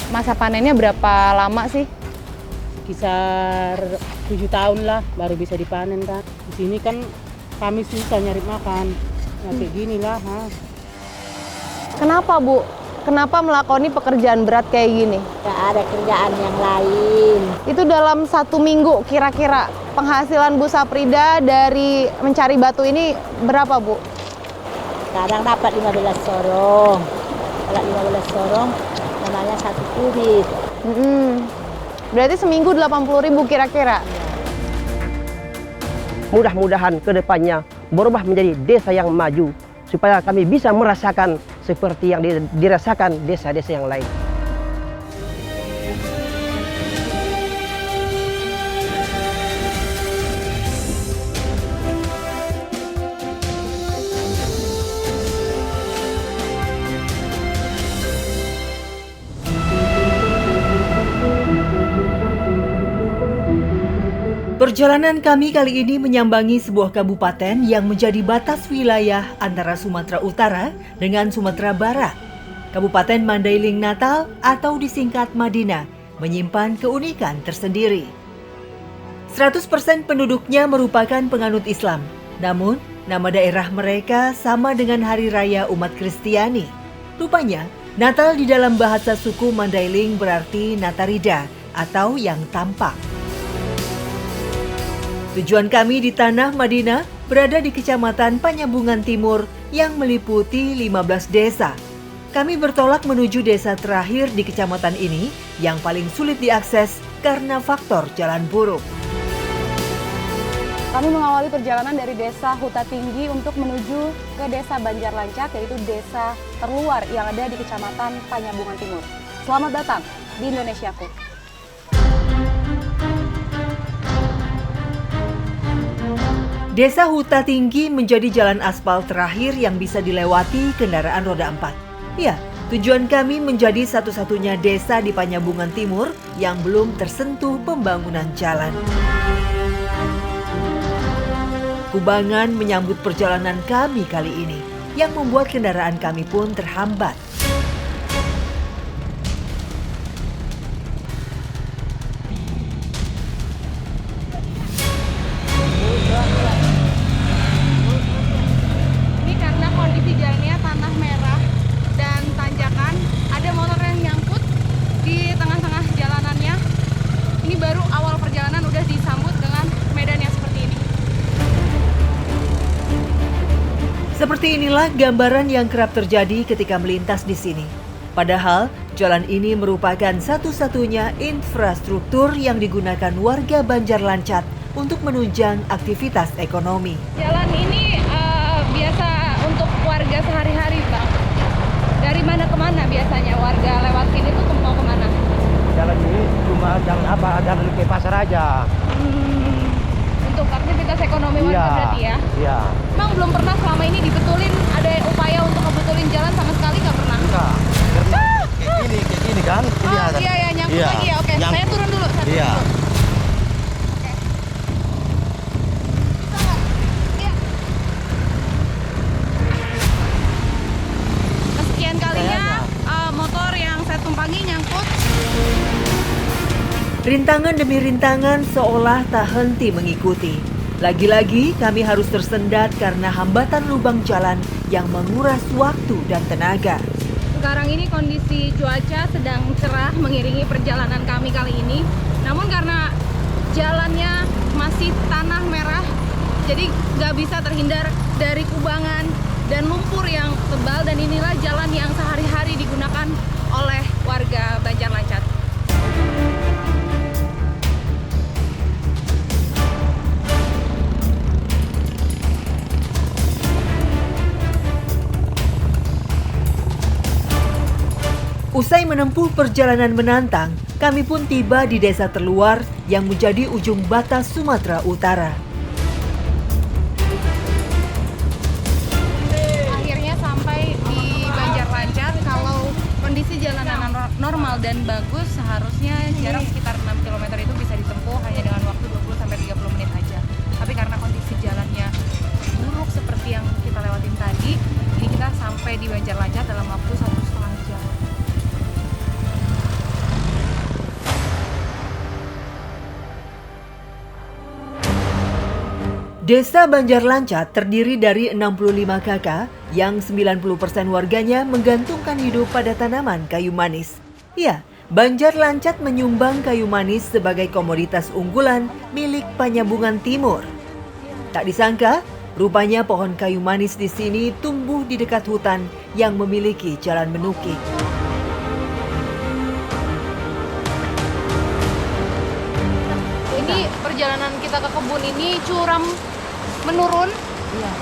masa panennya berapa lama sih? Kisar 7 tahun lah baru bisa dipanen kan. Di sini kan kami susah nyari makan. Ya, kayak gini lah. Kenapa Bu? Kenapa melakoni pekerjaan berat kayak gini? Gak ada kerjaan yang lain. Itu dalam 1 minggu kira-kira penghasilan Bu Saprida dari mencari batu ini berapa Bu? Kadang dapat 15 sorong. Kalau 15 sorong namanya 1 kubik. Berarti seminggu 80.000 kira-kira? Mudah-mudahan ke depannya berubah menjadi desa yang maju, supaya kami bisa merasakan seperti yang dirasakan desa-desa yang lain. Perjalanan kami kali ini menyambangi sebuah kabupaten yang menjadi batas wilayah antara Sumatera Utara dengan Sumatera Barat. Kabupaten Mandailing Natal atau disingkat Madinah menyimpan keunikan tersendiri. 100% penduduknya merupakan penganut Islam. Namun, nama daerah mereka sama dengan hari raya umat Kristiani. Rupanya, Natal di dalam bahasa suku Mandailing berarti Natarida atau yang tampak. Tujuan kami di Tanah Madinah berada di Kecamatan Panyambungan Timur yang meliputi 15 desa. Kami bertolak menuju desa terakhir di kecamatan ini yang paling sulit diakses karena faktor jalan buruk. Kami mengawali perjalanan dari desa Huta Tinggi untuk menuju ke desa Banjar Lancak, yaitu desa terluar yang ada di Kecamatan Panyambungan Timur. Selamat datang di Indonesiaku. Desa Huta Tinggi menjadi jalan aspal terakhir yang bisa dilewati kendaraan roda 4. Ya, tujuan kami menjadi satu-satunya desa di Panyambungan Timur yang belum tersentuh pembangunan jalan. Kubangan menyambut perjalanan kami kali ini, yang membuat kendaraan kami pun terhambat. Seperti inilah gambaran yang kerap terjadi ketika melintas di sini. Padahal, jalan ini merupakan satu-satunya infrastruktur yang digunakan warga Banjar Lancat untuk menunjang aktivitas ekonomi. Jalan ini biasa untuk warga sehari-hari, Bang. Dari mana ke mana biasanya warga lewat sini tuh mau kemana? Jalan ini cuma jalan ke pasar aja. Untuk aktivitas ekonomi warga berarti ya? Iya. Emang belum pernah selama ini dibetulin, ada upaya untuk ngebetulin jalan sama sekali nggak pernah? Enggak. Kayak gini kan? Oh iya ya, nyambung lagi ya. Oke, saya turun dulu. Iya. Oke. Bisa nggak? Iya. Kesekian kalinya motor yang saya tumpangi nyangkut. Rintangan demi rintangan seolah tak henti mengikuti. Lagi-lagi kami harus tersendat karena hambatan lubang jalan yang menguras waktu dan tenaga. Sekarang ini kondisi cuaca sedang cerah mengiringi perjalanan kami kali ini. Namun karena jalannya masih tanah merah, jadi nggak bisa terhindar dari kubangan dan lumpur yang tebal. Dan inilah jalan yang sehari-hari digunakan oleh warga Banjar Lancat. Usai menempuh perjalanan menantang, kami pun tiba di desa terluar yang menjadi ujung batas Sumatera Utara. Akhirnya sampai di Banjar Lancat. Kalau kondisi jalanan normal dan bagus, seharusnya jarak sekitar 6 km itu bisa ditempuh hanya dengan waktu 20-30 menit aja. Tapi karena kondisi jalannya buruk seperti yang kita lewatin tadi, ini kita sampai di Banjar Lancat dalam waktu 1,5 jam. Desa Banjarlancat terdiri dari 65 kakak yang 90% warganya menggantungkan hidup pada tanaman kayu manis. Ya, Banjarlancat menyumbang kayu manis sebagai komoditas unggulan milik Panyambungan Timur. Tak disangka, rupanya pohon kayu manis di sini tumbuh di dekat hutan yang memiliki jalan menukik. Ini perjalanan kita ke kebun ini curam menurun. Iya,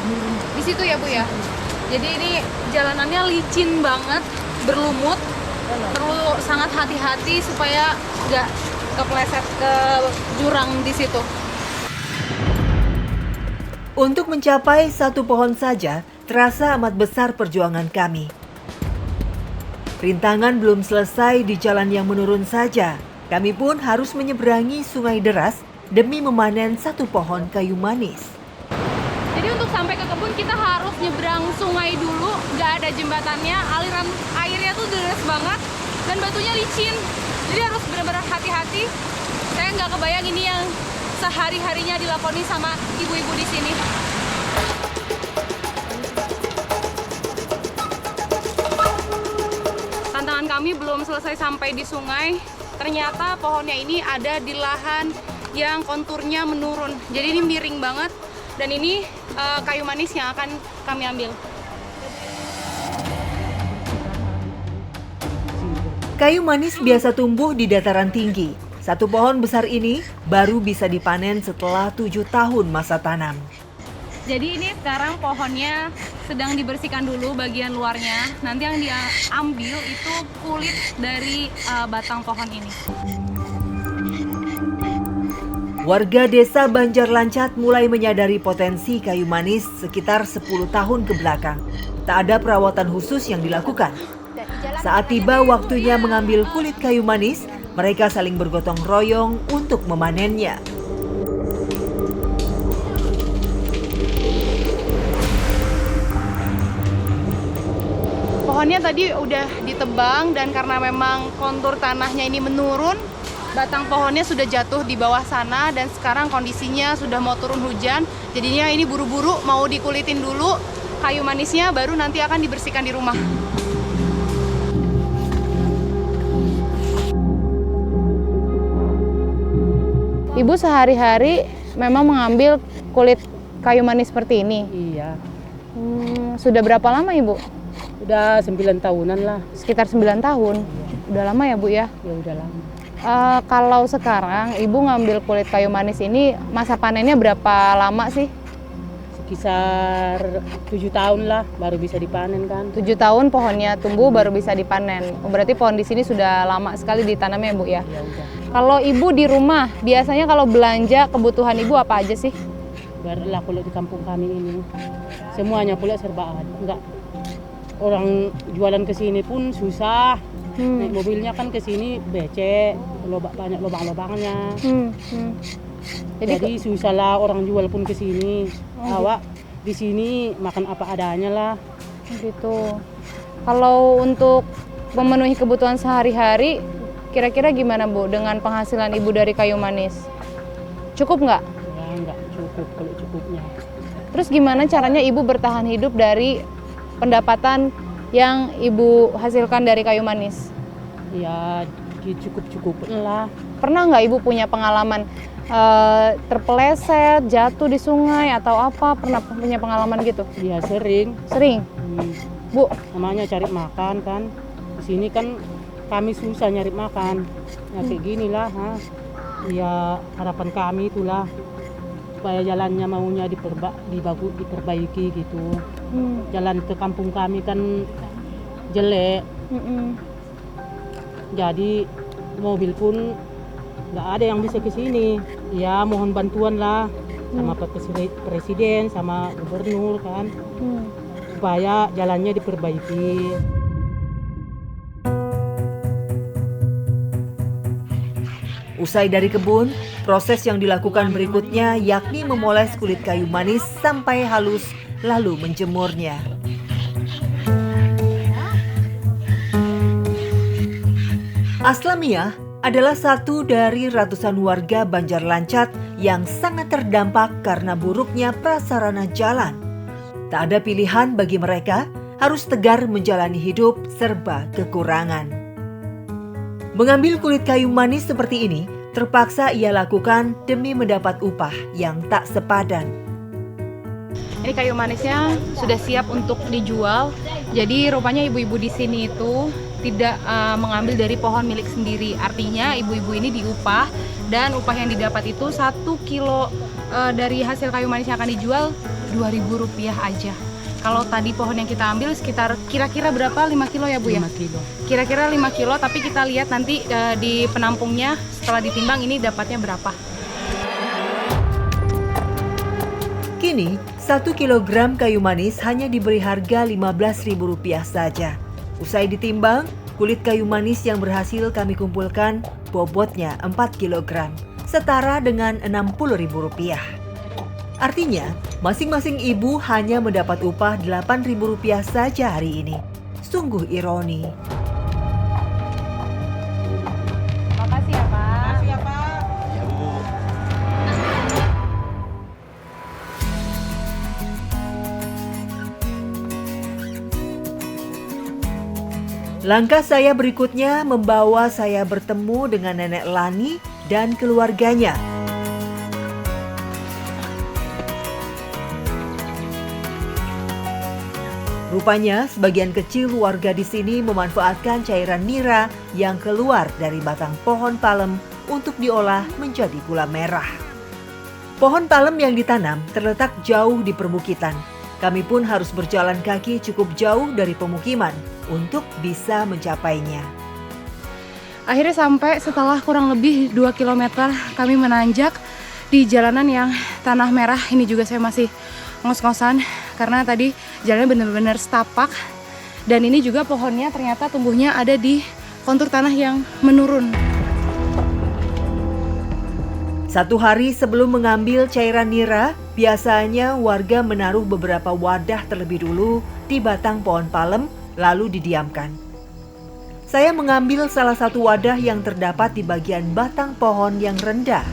Di situ ya Bu ya. Jadi ini jalanannya licin banget, berlumut. Perlu sangat hati-hati supaya nggak kepleset ke jurang di situ. Untuk mencapai satu pohon saja, terasa amat besar perjuangan kami. Rintangan belum selesai di jalan yang menurun saja. Kami pun harus menyeberangi sungai deras demi memanen satu pohon kayu manis. Jadi untuk sampai ke kebun kita harus nyebrang sungai dulu, nggak ada jembatannya, aliran airnya tuh deras banget dan batunya licin. Jadi harus benar-benar hati-hati. Saya nggak kebayang ini yang sehari-harinya dilakoni sama ibu-ibu di sini. Tantangan kami belum selesai sampai di sungai. Ternyata pohonnya ini ada di lahan yang konturnya menurun. Jadi ini miring banget. Dan ini kayu manis yang akan kami ambil. Kayu manis biasa tumbuh di dataran tinggi. Satu pohon besar ini baru bisa dipanen setelah 7 tahun masa tanam. Jadi ini sekarang pohonnya sedang dibersihkan dulu bagian luarnya. Nanti yang dia ambil itu kulit dari batang pohon ini. Warga desa Banjarlancat mulai menyadari potensi kayu manis sekitar 10 tahun ke belakang. Tak ada perawatan khusus yang dilakukan. Saat tiba waktunya mengambil kulit kayu manis, mereka saling bergotong royong untuk memanennya. Pohonnya tadi udah ditebang dan karena memang kontur tanahnya ini menurun, batang pohonnya sudah jatuh di bawah sana dan sekarang kondisinya sudah mau turun hujan. Jadinya ini buru-buru mau dikulitin dulu kayu manisnya, baru nanti akan dibersihkan di rumah. Ibu sehari-hari memang mengambil kulit kayu manis seperti ini. Iya. Sudah berapa lama Ibu? Udah 9 tahunan lah. Sekitar 9 tahun. Udah lama ya Bu ya? Ya udah lama. Kalau sekarang Ibu ngambil kulit kayu manis ini, masa panennya berapa lama sih? Sekitar 7 tahun lah baru bisa dipanen kan. 7 tahun pohonnya tumbuh baru bisa dipanen. Berarti pohon di sini sudah lama sekali ditanamnya Bu ya? Ya udah. Kalau Ibu di rumah, biasanya kalau belanja kebutuhan Ibu apa aja sih? Barulah kalau di kampung kami ini semuanya pula serba ada. Enggak. Orang jualan ke sini pun susah. Naik mobilnya kan ke sini becek, banyak lubang-lubangnya. Jadi susah lah orang jual pun ke sini. Awak di sini makan apa adanya lah. Gitu. Kalau untuk memenuhi kebutuhan sehari-hari, kira-kira gimana Bu dengan penghasilan Ibu dari kayu manis? Cukup nggak? Ya nggak cukup kalau cukupnya. Terus gimana caranya Ibu bertahan hidup dari pendapatan yang Ibu hasilkan dari kayu manis? Ya cukup-cukupin lah. Pernah nggak Ibu punya pengalaman terpeleset, jatuh di sungai atau apa? Pernah punya pengalaman gitu? Ya sering. Sering? Bu? Namanya cari makan kan. Di sini kan kami susah nyari makan. Ya kayak gini lah. Ya harapan kami itulah supaya jalannya maunya diperbaiki gitu. Jalan ke kampung kami kan jelek. Jadi mobil pun nggak ada yang bisa ke sini. Ya mohon bantuan lah sama Pak Presiden sama Gubernur kan supaya jalannya diperbaiki. Usai dari kebun, proses yang dilakukan berikutnya yakni memoles kulit kayu manis sampai halus lalu menjemurnya. Aslamiyah adalah satu dari ratusan warga Banjar Lancat yang sangat terdampak karena buruknya prasarana jalan. Tak ada pilihan bagi mereka, harus tegar menjalani hidup serba kekurangan. Mengambil kulit kayu manis seperti ini terpaksa ia lakukan demi mendapat upah yang tak sepadan. Ini kayu manisnya sudah siap untuk dijual. Jadi rupanya ibu-ibu di sini itu tidak mengambil dari pohon milik sendiri. Artinya ibu-ibu ini diupah, dan upah yang didapat itu 1 kilo dari hasil kayu manis yang akan dijual Rp2.000 aja. Kalau tadi pohon yang kita ambil sekitar kira-kira berapa? 5 kilo ya Bu ya? 5 kilo. Kira-kira 5 kilo, tapi kita lihat nanti di penampungnya setelah ditimbang ini dapatnya berapa. Kini, 1 kilogram kayu manis hanya diberi harga Rp15.000 saja. Usai ditimbang, kulit kayu manis yang berhasil kami kumpulkan bobotnya 4 kilogram, setara dengan Rp60.000. Artinya, masing-masing ibu hanya mendapat upah Rp8.000 saja hari ini. Sungguh ironi. Makasih ya Pak. Langkah saya berikutnya membawa saya bertemu dengan Nenek Lani dan keluarganya. Rupanya, sebagian kecil warga di sini memanfaatkan cairan nira yang keluar dari batang pohon palem untuk diolah menjadi gula merah. Pohon palem yang ditanam terletak jauh di perbukitan. Kami pun harus berjalan kaki cukup jauh dari pemukiman untuk bisa mencapainya. Akhirnya sampai setelah kurang lebih 2 km kami menanjak di jalanan yang tanah merah. Ini juga saya masih ngos-ngosan karena tadi jalannya benar-benar setapak, dan ini juga pohonnya ternyata tumbuhnya ada di kontur tanah yang menurun. 1 hari sebelum mengambil cairan nira, biasanya warga menaruh beberapa wadah terlebih dulu di batang pohon palem lalu didiamkan. Saya mengambil salah satu wadah yang terdapat di bagian batang pohon yang rendah.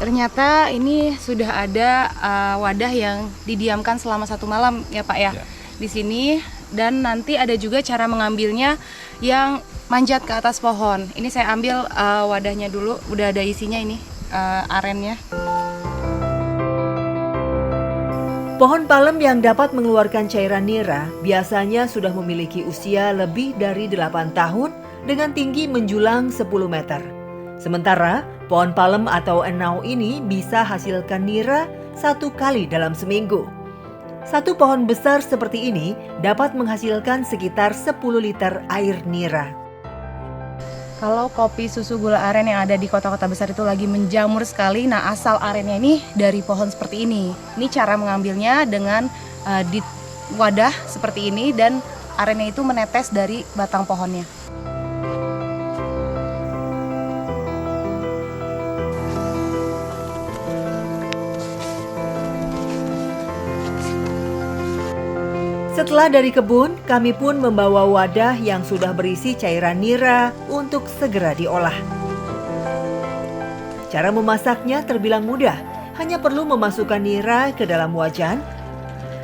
Ternyata ini sudah ada wadah yang didiamkan selama 1 malam ya Pak ya, di sini, dan nanti ada juga cara mengambilnya yang manjat ke atas pohon. Ini saya ambil wadahnya dulu, udah ada isinya ini arennya. Pohon palem yang dapat mengeluarkan cairan nira biasanya sudah memiliki usia lebih dari 8 tahun dengan tinggi menjulang 10 meter. Sementara pohon palem atau enau ini bisa hasilkan nira 1 kali dalam seminggu. 1 pohon besar seperti ini dapat menghasilkan sekitar 10 liter air nira. Kalau kopi susu gula aren yang ada di kota-kota besar itu lagi menjamur sekali, nah asal arennya ini dari pohon seperti ini. Ini cara mengambilnya dengan di wadah seperti ini, dan arennya itu menetes dari batang pohonnya. Setelah dari kebun, kami pun membawa wadah yang sudah berisi cairan nira untuk segera diolah. Cara memasaknya terbilang mudah, hanya perlu memasukkan nira ke dalam wajan,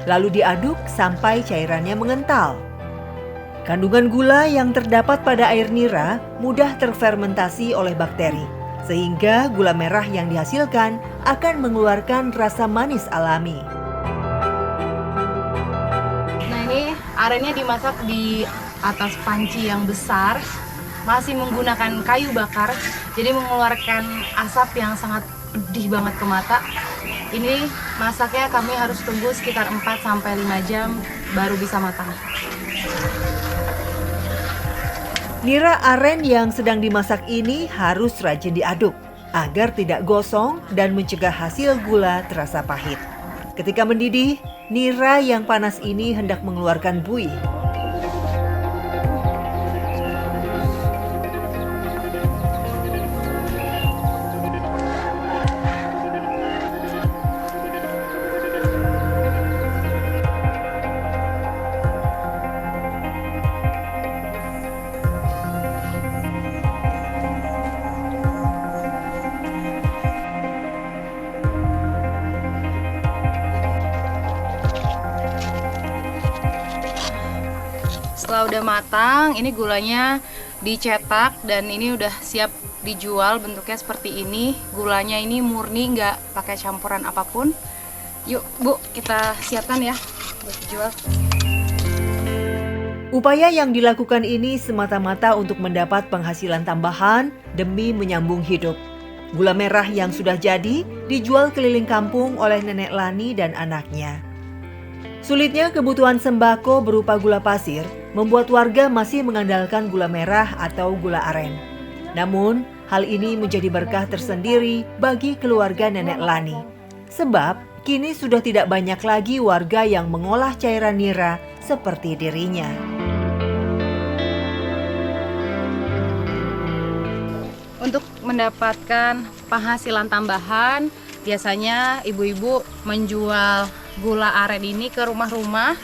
lalu diaduk sampai cairannya mengental. Kandungan gula yang terdapat pada air nira mudah terfermentasi oleh bakteri, sehingga gula merah yang dihasilkan akan mengeluarkan rasa manis alami. Arennya dimasak di atas panci yang besar, masih menggunakan kayu bakar, jadi mengeluarkan asap yang sangat pedih banget ke mata. Ini masaknya kami harus tunggu sekitar 4-5 jam baru bisa matang. Nira aren yang sedang dimasak ini harus rajin diaduk agar tidak gosong dan mencegah hasil gula terasa pahit. Ketika mendidih, nira yang panas ini hendak mengeluarkan buih. Setelah udah matang, ini gulanya dicetak dan ini udah siap dijual. Bentuknya seperti ini. Gulanya ini murni, nggak pakai campuran apapun. Yuk Bu, kita siapkan ya buat dijual. Upaya yang dilakukan ini semata-mata untuk mendapat penghasilan tambahan demi menyambung hidup. Gula merah yang sudah jadi dijual keliling kampung oleh Nenek Lani dan anaknya. Sulitnya kebutuhan sembako berupa gula pasir membuat warga masih mengandalkan gula merah atau gula aren. Namun, hal ini menjadi berkah tersendiri bagi keluarga Nenek Lani. Sebab, kini sudah tidak banyak lagi warga yang mengolah cairan nira seperti dirinya. Untuk mendapatkan penghasilan tambahan, biasanya ibu-ibu menjual gula aren ini ke rumah-rumah.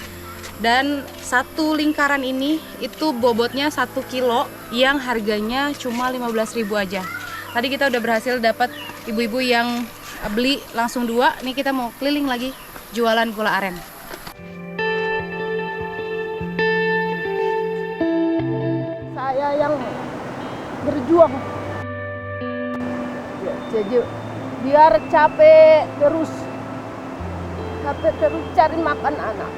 Dan satu lingkaran ini itu bobotnya 1 kilo yang harganya cuma 15.000 aja. Tadi kita udah berhasil dapat ibu-ibu yang beli langsung 2. Nih kita mau keliling lagi jualan gula aren. Saya yang berjuang. Jadi biar capek terus cari makan anak.